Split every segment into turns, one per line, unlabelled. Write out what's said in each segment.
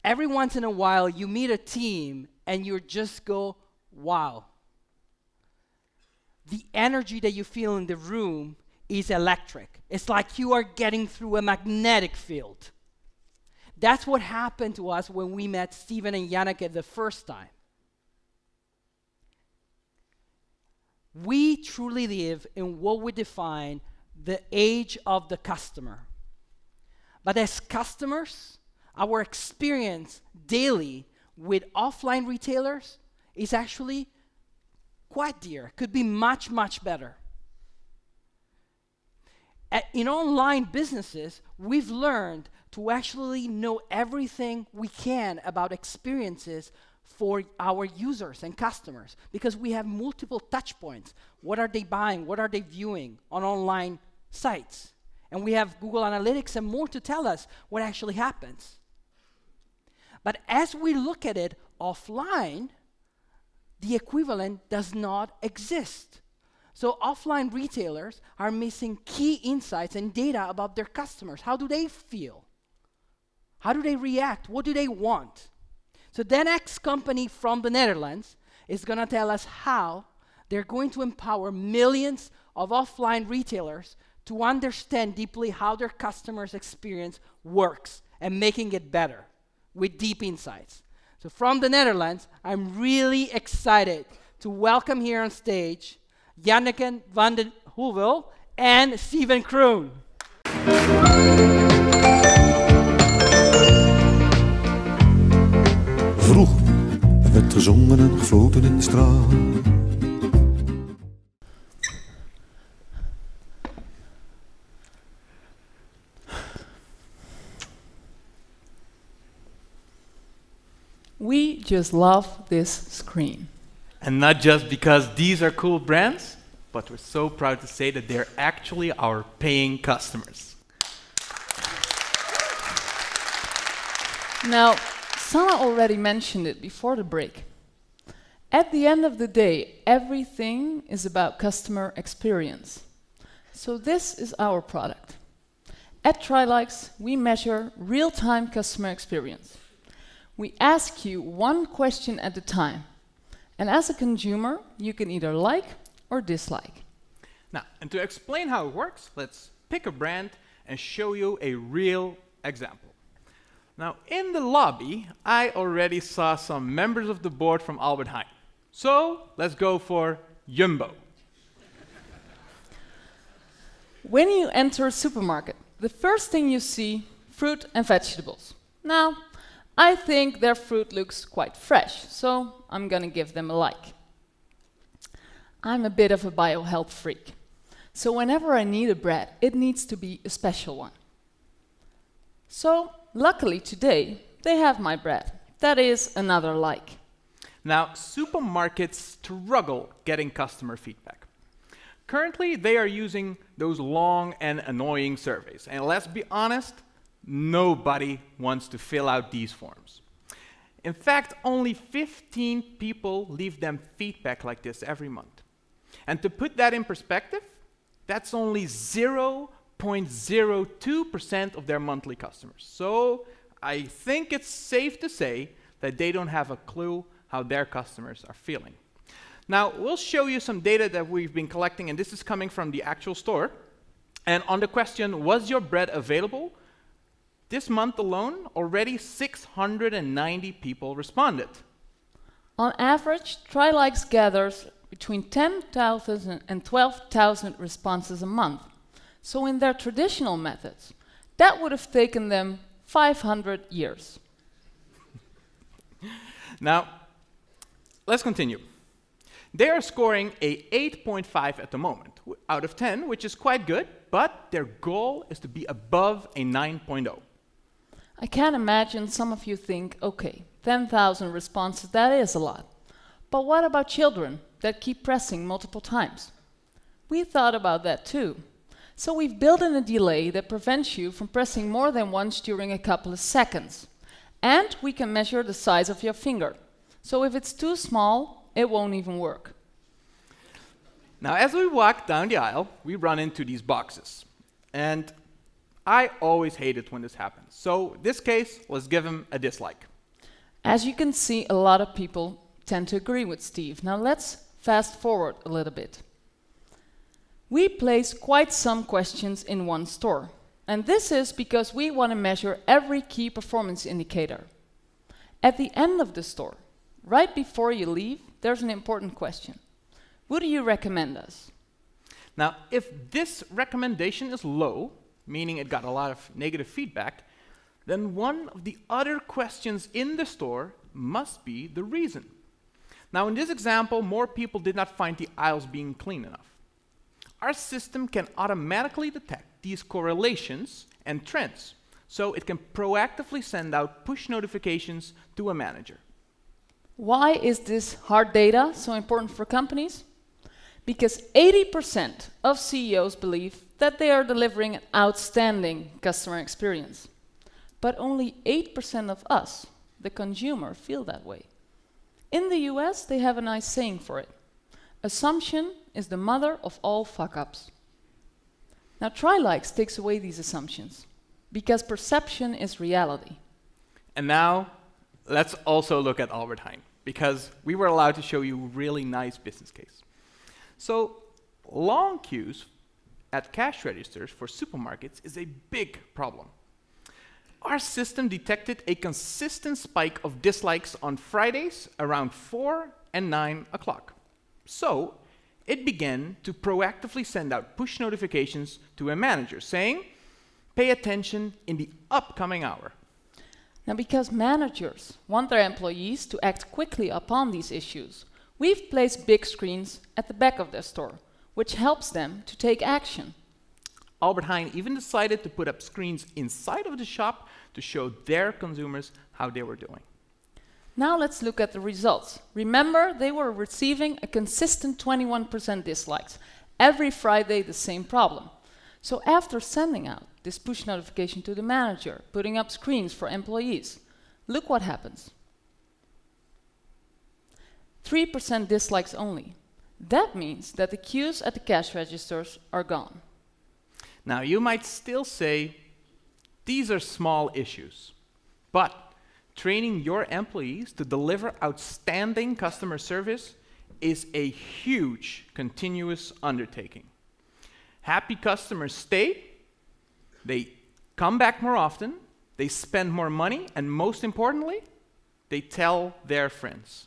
Every once in a while, you meet a team and you just go, wow. The energy that you feel in the room is electric. It's like you are getting through a magnetic field. That's what happened to us when we met Steven and Janneke the first time. We truly live in what we define the age of the customer. But as customers, our experience daily with offline retailers is actually quite dear. Could be much, much better. In online businesses, we've learned to actually know everything we can about experiences for our users and customers because we have multiple touch points. What are they buying? What are they viewing on online sites? And we have Google Analytics and more to tell us what actually happens. But as we look at it offline, the equivalent does not exist. So offline retailers are missing key insights and data about their customers. How do they feel? How do they react? What do they want? So the next company from the Netherlands is going to tell us how they're going to empower millions of offline retailers to understand deeply how their customers' experience works and making it better with deep insights. So from the Netherlands, I'm really excited to welcome here on stage Janneke van den Heuvel and Steven Kroon.
Vroeg werd gezongen en gefloten in de straat.
We just love this screen.
And not just because these are cool brands, but we're so proud to say that they're actually our paying customers.
Now, Sana already mentioned it before the break. At the end of the day, everything is about customer experience. So this is our product. At Trylikes, we measure real-time customer experience. We ask you one question at a time. And as a consumer, you can either like or dislike.
Now, and to explain how it works, let's pick a brand and show you a real example. Now, in the lobby, I already saw some members of the board from Albert Heijn. So, let's go for Jumbo.
When you enter a supermarket, the first thing you see, fruit and vegetables. Now, I think their fruit looks quite fresh, so I'm gonna give them a like. I'm a bit of a biohealth freak, so whenever I need a bread, it needs to be a special one. So, luckily today, they have my bread. That is another like.
Now, supermarkets struggle getting customer feedback. Currently, they are using those long and annoying surveys, and let's be honest, nobody wants to fill out these forms. In fact, only 15 people leave them feedback like this every month. And to put that in perspective, that's only 0.02% of their monthly customers. So I think it's safe to say that they don't have a clue how their customers are feeling. Now, we'll show you some data that we've been collecting, and this is coming from the actual store. And on the question, was your bread available? This month alone, already 690 people responded.
On average, Trylikes gathers between 10,000 and 12,000 responses a month. So in their traditional methods, that would have taken them 500 years.
Now, let's continue. They are scoring a 8.5 at the moment, out of 10, which is quite good, but their goal is to be above a 9.0.
I can imagine some of you think, okay, 10,000 responses, that is a lot. But what about children that keep pressing multiple times? We thought about that too. So we've built in a delay that prevents you from pressing more than once during a couple of seconds. And we can measure the size of your finger. So if it's too small, it won't even work.
Now, as we walk down the aisle, we run into these boxes. And I always hate it when this happens. So in this case, let's give him a dislike.
As you can see, a lot of people tend to agree with Steve. Now let's fast forward a little bit. We place quite some questions in one store. And this is because we want to measure every key performance indicator. At the end of the store, right before you leave, there's an important question. Would you recommend us?
Now, if this recommendation is low, meaning it got a lot of negative feedback, then one of the other questions in the store must be the reason. Now, in this example, more people did not find the aisles being clean enough. Our system can automatically detect these correlations and trends, so it can proactively send out push notifications to a manager.
Why is this hard data so important for companies? Because 80% of CEOs believe that they are delivering an outstanding customer experience. But only 8% of us, the consumer, feel that way. In the US, they have a nice saying for it. Assumption is the mother of all fuck-ups. Now, Trylikes takes away these assumptions, because perception is reality.
And now, let's also look at Albert Heijn, because we were allowed to show you a really nice business case. So, long queues at cash registers for supermarkets is a big problem. Our system detected a consistent spike of dislikes on Fridays around 4 and 9 o'clock. So, it began to proactively send out push notifications to a manager saying, pay attention in the upcoming hour.
Now, because managers want their employees to act quickly upon these issues, we've placed big screens at the back of their store, which helps them to take action.
Albert Heijn even decided to put up screens inside of the shop to show their consumers how they were doing.
Now let's look at the results. Remember, they were receiving a consistent 21% dislikes. Every Friday, the same problem. So after sending out this push notification to the manager, putting up screens for employees, look what happens. 3% dislikes only. That means that the queues at the cash registers are gone.
Now, you might still say, these are small issues, but training your employees to deliver outstanding customer service is a huge continuous undertaking. Happy customers stay, they come back more often, they spend more money, and most importantly, they tell their friends.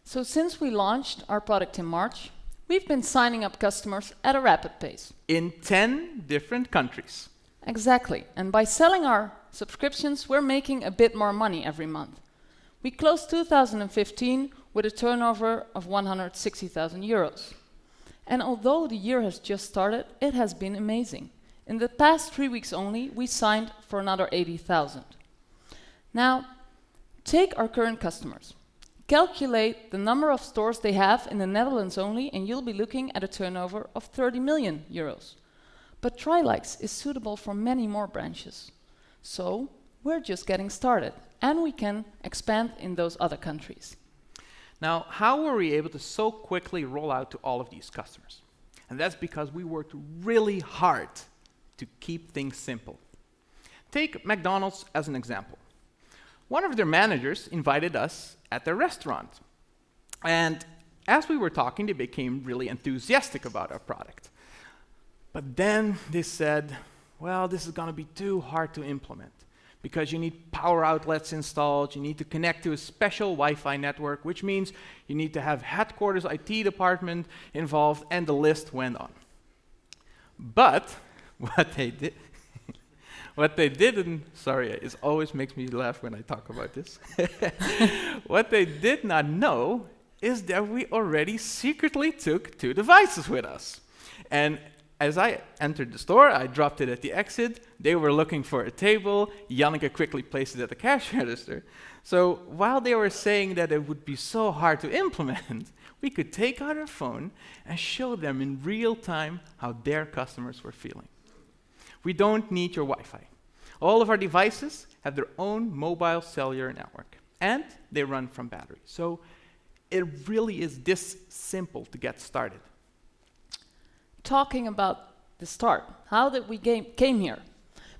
So since we launched our product in March, we've been signing up customers at a rapid pace.
In 10 different countries.
Exactly. And by selling our subscriptions, we're making a bit more money every month. We closed 2015 with a turnover of 160,000 euros. And although the year has just started, it has been amazing. In the past 3 weeks only, we signed for another 80,000. Now, take our current customers. Calculate the number of stores they have in the Netherlands only, and you'll be looking at a turnover of 30 million euros. But Trylikes is suitable for many more branches. So we're just getting started, and we can expand in those other countries.
Now, how were we able to so quickly roll out to all of these customers? And that's because we worked really hard to keep things simple. Take McDonald's as an example. One of their managers invited us at their restaurant. And as we were talking, they became really enthusiastic about our product. But then they said, well, this is going to be too hard to implement because you need power outlets installed, you need to connect to a special Wi-Fi network, which means you need to have headquarters IT department involved, and the list went on. But what they didn't, sorry, it always makes me laugh when I talk about this. What they did not know is that we already secretly took 2 devices with us. And as I entered the store, I dropped it at the exit. They were looking for a table. Janneke quickly placed it at the cash register. So while they were saying that it would be so hard to implement, we could take out our phone and show them in real time how their customers were feeling. We don't need your Wi-Fi. All of our devices have their own mobile cellular network, and they run from battery. So it really is this simple to get started.
Talking about the start, how did we came here?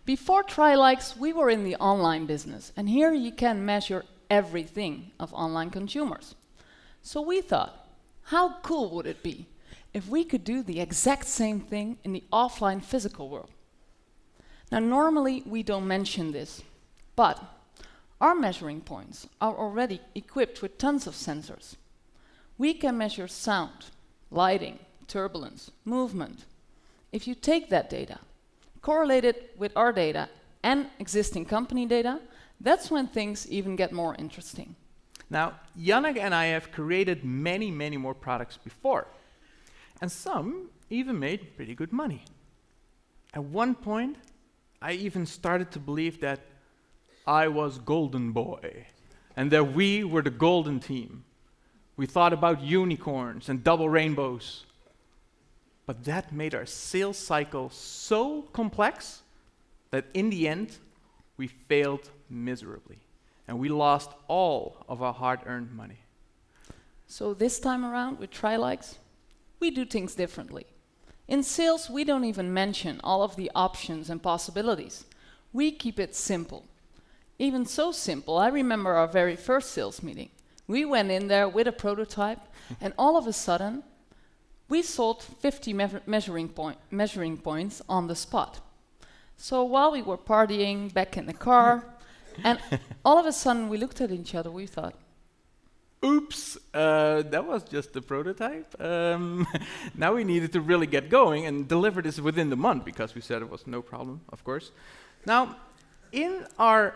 Before Trylikes, we were in the online business, and here you can measure everything of online consumers. So we thought, how cool would it be if we could do the exact same thing in the offline physical world? Now, normally we don't mention this, but our measuring points are already equipped with tons of sensors. We can measure sound, lighting, turbulence, movement. If you take that data, correlate it with our data and existing company data, that's when things even get more interesting.
Now, Yannick and I have created many, many more products before. And some even made pretty good money. At one point, I even started to believe that I was golden boy and that we were the golden team. We thought about unicorns and double rainbows. But that made our sales cycle so complex that in the end, we failed miserably. And we lost all of our hard-earned money.
So this time around with Trylikes, we do things differently. In sales, we don't even mention all of the options and possibilities. We keep it simple. Even so simple, I remember our very first sales meeting. We went in there with a prototype, and all of a sudden, we sold 50 measuring points on the spot. So while we were partying back in the car, and all of a sudden we looked at each other, we thought,
oops, that was just the prototype. Now we needed to really get going and deliver this within the month because we said it was no problem, of course. Now, in our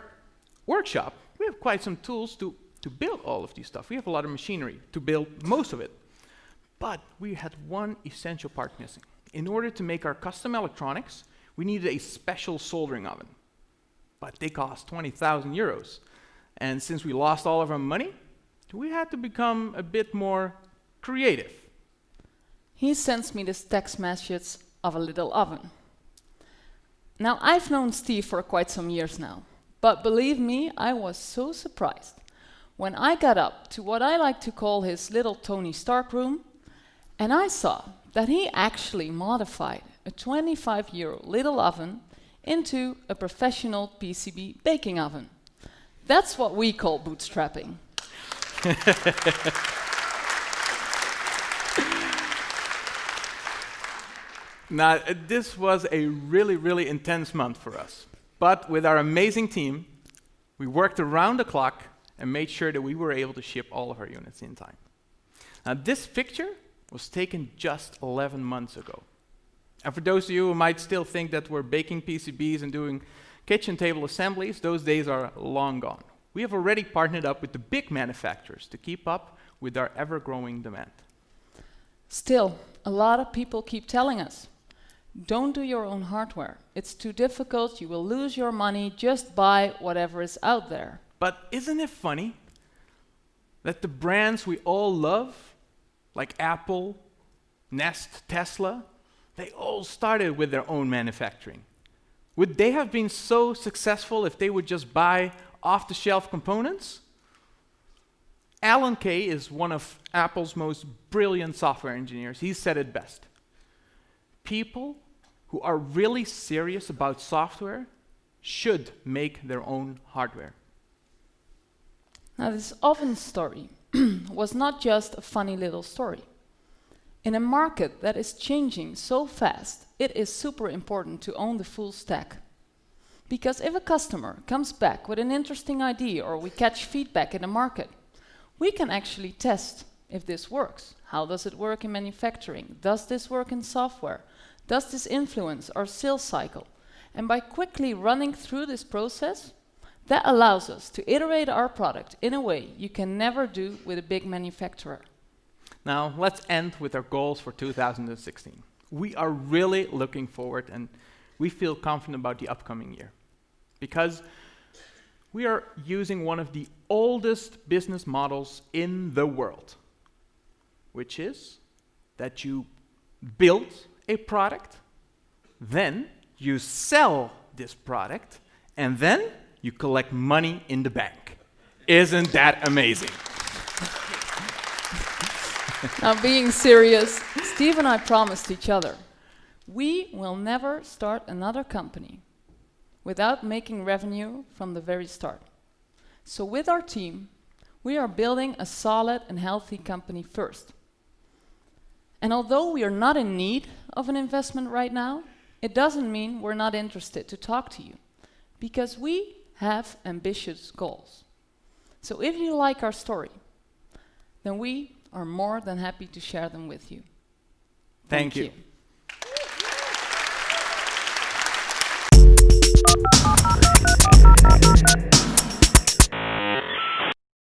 workshop, we have quite some tools to build all of these stuff. We have a lot of machinery to build most of it. But we had one essential part missing. In order to make our custom electronics, we needed a special soldering oven. But they cost 20,000 euros. And since we lost all of our money, we had to become a bit more creative.
he sends me this text message of a little oven. Now, I've known Steve for quite some years now, but believe me, I was so surprised when I got up to what I like to call his little Tony Stark room, and I saw that he actually modified a 25-euro little oven into a professional PCB baking oven. That's what we call bootstrapping.
Now, this was a really, really intense month for us. But with our amazing team, we worked around the clock and made sure that we were able to ship all of our units in time. Now, this picture was taken just 11 months ago. And for those of you who might still think that we're baking PCBs and doing kitchen table assemblies, those days are long gone. We have already partnered up with the big manufacturers to keep up with our ever-growing demand.
Still, a lot of people keep telling us, don't do your own hardware. It's too difficult, you will lose your money, just buy whatever is out there.
But isn't it funny that the brands we all love, like Apple, Nest, Tesla, they all started with their own manufacturing? Would they have been so successful if they would just buy off-the-shelf components? Alan Kay is one of Apple's most brilliant software engineers. He said it best. People who are really serious about software should make their own hardware.
Now, this oven story was not just a funny little story. In a market that is changing so fast, it is super important to own the full stack. Because if a customer comes back with an interesting idea or we catch feedback in the market, we can actually test if this works. How does it work in manufacturing? Does this work in software? Does this influence our sales cycle? And by quickly running through this process, that allows us to iterate our product in a way you can never do with a big manufacturer.
Now, let's end with our goals for 2016. We are really looking forward and we feel confident about the upcoming year because we are using one of the oldest business models in the world, which is that you build a product, then you sell this product, and then you collect money in the bank. Isn't that amazing?
Now, being serious, Steve and I promised each other, we will never start another company without making revenue from the very start. So with our team, we are building a solid and healthy company first. And although we are not in need of an investment right now, it doesn't mean we're not interested to talk to you, because we have ambitious goals. So if you like our story, then we are more than happy to share them with you.
Thank you.
you.